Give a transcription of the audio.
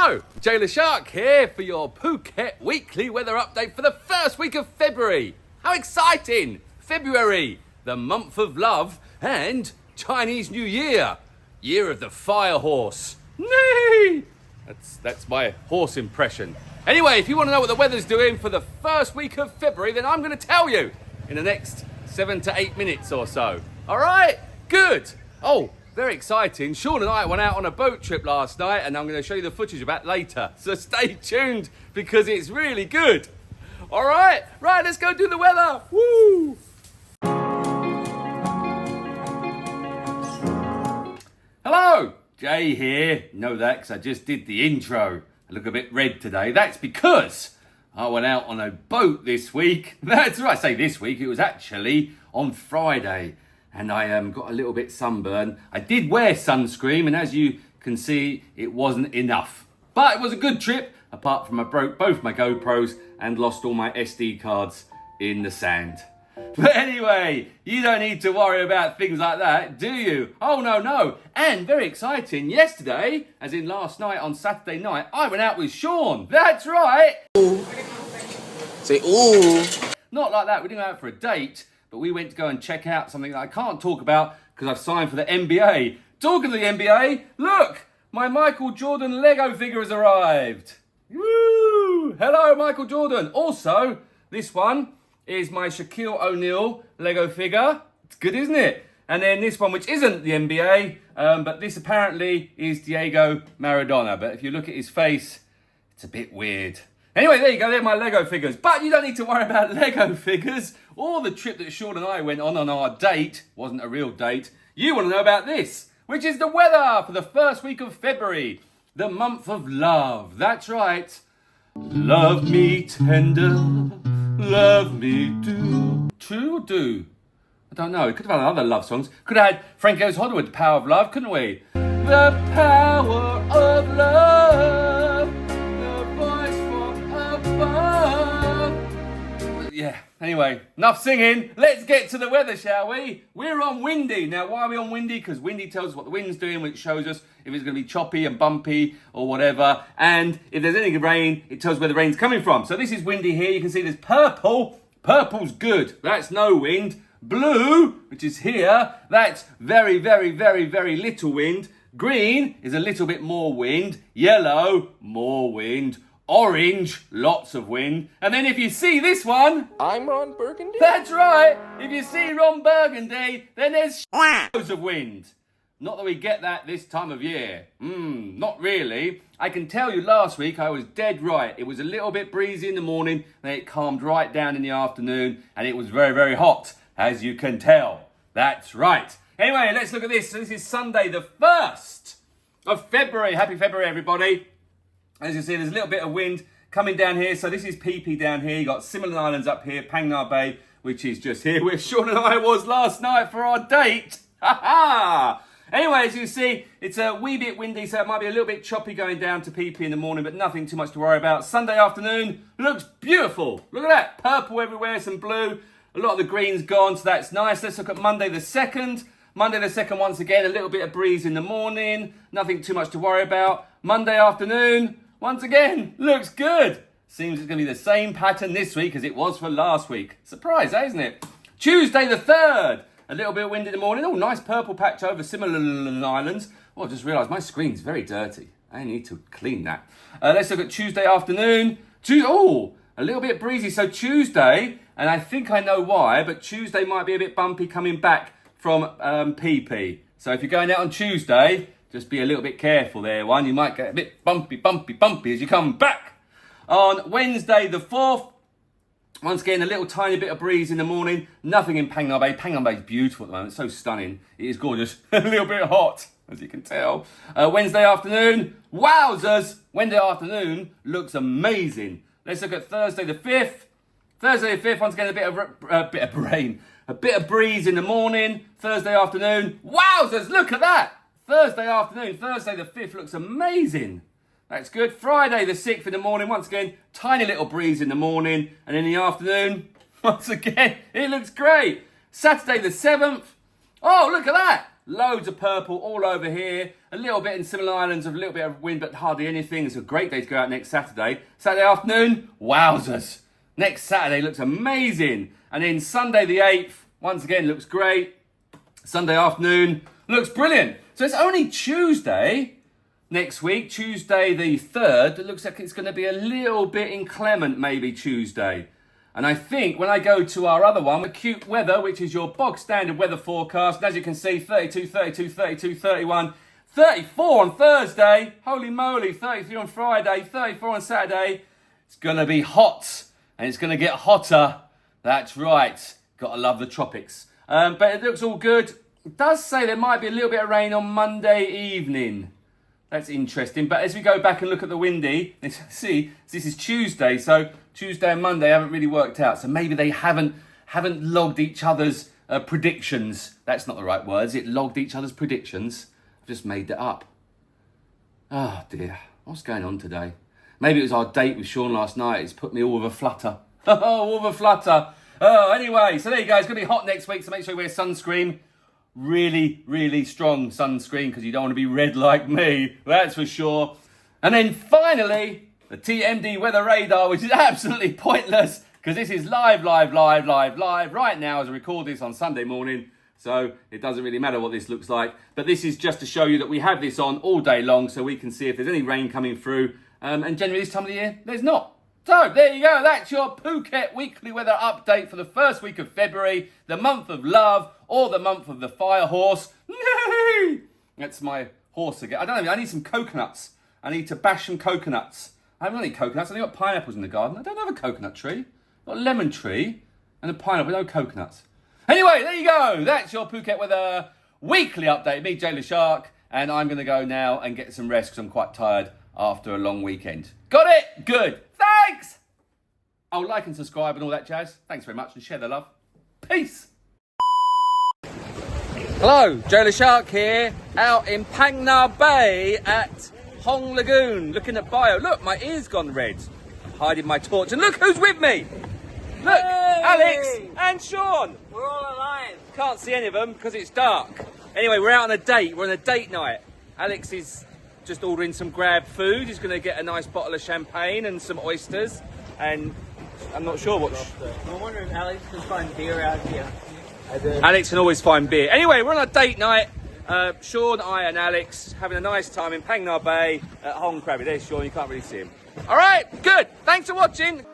Hello, Jay Shaun here for your Phuket weekly weather update for the first week of February. How exciting! February, the month of love and Chinese New Year. Year of the fire horse. Nee! That's my horse impression. Anyway, if you want to know what the weather's doing for the first week of February, then I'm going to tell you in the next 7 to 8 minutes or so. All right? Good. Oh, very exciting. Shaun and I went out on a boat trip last night and I'm going to show you the footage of that later. So stay tuned because it's really good. All right? Right, let's go do the weather. Woo! Hello, Jay here. You know that because I just did the intro. I look a bit red today. That's because I went out on a boat this week. That's right, I say this week. It was actually on Friday. And I got a little bit sunburned. I did wear sunscreen, and as you can see, it wasn't enough. But it was a good trip, apart from I broke both my GoPros and lost all my SD cards in the sand. But anyway, you don't need to worry about things like that, do you? Oh, no. And very exciting, yesterday, as in last night on Saturday night, I went out with Shaun. That's right. Ooh. Say ooh. Not like that, we didn't go out for a date. But we went to go and check out something that I can't talk about because I've signed for the NBA. Talking to the NBA, look, my Michael Jordan Lego figure has arrived. Woo! Hello, Michael Jordan. Also, this one is my Shaquille O'Neal Lego figure. It's good, isn't it? And then this one, which isn't the NBA, but this apparently is Diego Maradona. But if you look at his face, it's a bit weird. Anyway, there you go, they're my Lego figures. But you don't need to worry about Lego figures or the trip that Shaun and I went on our date. Wasn't a real date. You want to know about this, which is the weather for the first week of February, the month of love. That's right. Love me tender, love me do. True or do? I don't know. We could have had other love songs. Could have had Frank Goes Hollywood, The Power of Love, couldn't we? The power of love. Yeah, anyway, enough singing. Let's get to the weather, shall we? We're on windy. Now, why are we on windy? Because windy tells us what the wind's doing, which shows us if it's going to be choppy and bumpy or whatever. And if there's any rain, it tells where the rain's coming from. So this is windy here. You can see there's purple. Purple's good. That's no wind. Blue, which is here, that's very, very, very, very little wind. Green is a little bit more wind. Yellow, more wind. Orange, lots of wind. And then if you see this one... I'm Ron Burgundy? That's right. If you see Ron Burgundy, then there's loads of wind. Not that we get that this time of year. Not really. I can tell you last week I was dead right. It was a little bit breezy in the morning, then it calmed right down in the afternoon, and it was very, very hot, as you can tell. That's right. Anyway, let's look at this. So this is Sunday, the 1st of February. Happy February, everybody. As you see, there's a little bit of wind coming down here. So this is Phi Phi down here. You got similar islands up here, Phang Nga Bay, which is just here where Shaun and I was last night for our date. Ha ha! Anyway, as you see, it's a wee bit windy, so it might be a little bit choppy going down to Phi Phi in the morning, but nothing too much to worry about. Sunday afternoon looks beautiful. Look at that, purple everywhere, some blue. A lot of the green's gone, so that's nice. Let's look at Monday the 2nd. Monday the 2nd, once again, a little bit of breeze in the morning. Nothing too much to worry about. Monday afternoon, once again, looks good. Seems it's going to be the same pattern this week as it was for last week. Surprise, isn't it? Tuesday the 3rd. A little bit of wind in the morning. Oh, nice purple patch over similar islands. Oh, I just realised my screen's very dirty. I need to clean that. Let's look at Tuesday afternoon. Oh, a little bit breezy. So Tuesday, and I think I know why, but Tuesday might be a bit bumpy coming back from Phi Phi. So if you're going out on Tuesday, just be a little bit careful there, one. You might get a bit bumpy as you come back. On Wednesday the 4th, once again, a little tiny bit of breeze in the morning. Nothing in Phang Nga Bay. Phang Nga Bay is beautiful at the moment. It's so stunning. It is gorgeous. A little bit hot, as you can tell. Wednesday afternoon, wowzers. Wednesday afternoon looks amazing. Let's look at Thursday the 5th. Thursday the 5th, once again, a bit of rain. A bit of breeze in the morning. Thursday afternoon, wowzers, look at that. Thursday afternoon, Thursday the 5th looks amazing. That's good. Friday the 6th in the morning, once again, tiny little breeze in the morning. And in the afternoon, once again, it looks great. Saturday the 7th, oh, look at that. Loads of purple all over here. A little bit in similar islands, a little bit of wind, but hardly anything. It's a great day to go out next Saturday. Saturday afternoon, wowzers. Next Saturday looks amazing. And then Sunday the 8th, once again, looks great. Sunday afternoon looks brilliant. So it's only Tuesday next week, Tuesday the 3rd. It looks like it's going to be a little bit inclement maybe Tuesday. And I think when I go to our other one, Phuket Weather, which is your bog standard weather forecast, and as you can see, 32, 32, 32, 31, 34 on Thursday. Holy moly, 33 on Friday, 34 on Saturday. It's going to be hot, and it's going to get hotter. That's right. Got to love the tropics. But it looks all good. It does say there might be a little bit of rain on Monday evening. That's interesting. But as we go back and look at the windy, see, this is Tuesday, so Tuesday and Monday haven't really worked out. So maybe they haven't logged each other's predictions. That's not the right word, is it? Logged each other's predictions. I've just made that up. Oh dear, what's going on today? Maybe it was our date with Shaun last night. It's put me all with a flutter. All with a flutter. Oh, anyway, so there you go. It's going to be hot next week, so make sure you wear sunscreen. Really, really strong sunscreen because you don't want to be red like me. That's for sure. And then finally, the TMD weather radar, which is absolutely pointless because this is live right now as I record this on Sunday morning. So it doesn't really matter what this looks like. But this is just to show you that we have this on all day long so we can see if there's any rain coming through. And generally this time of the year, there's not. So there you go, that's your Phuket weekly weather update for the first week of February, the month of love, or the month of the fire horse. That's my horse again. I don't know, I need some coconuts. I need to bash some coconuts. I haven't got any coconuts, I've got pineapples in the garden. I don't have a coconut tree. I've got a lemon tree and a pineapple, no coconuts. Anyway, there you go, that's your Phuket weather weekly update. Me, Jay Shaun, and I'm going to go now and get some rest because I'm quite tired after a long weekend. Got it? Good. Thanks! Oh, like and subscribe and all that jazz. Thanks very much and share the love. Peace! Hello, Jay Shaun here, out in Phang Nga Bay at Hong Lagoon, looking at bio. Look, my ear's gone red. I'm hiding my torch and look who's with me! Look, hey! Alex and Shaun! We're all alive! Can't see any of them because it's dark. Anyway, we're out on a date. We're on a date night. Alex is just ordering some grab food. He's going to get a nice bottle of champagne and some oysters. And I'm not sure what... I wonder if Alex can find beer out here. Alex can always find beer. Anyway, we're on a date night. Shaun, I and Alex having a nice time in Phang Nga Bay at Hong Krabi. There's Shaun, you can't really see him. All right, good. Thanks for watching.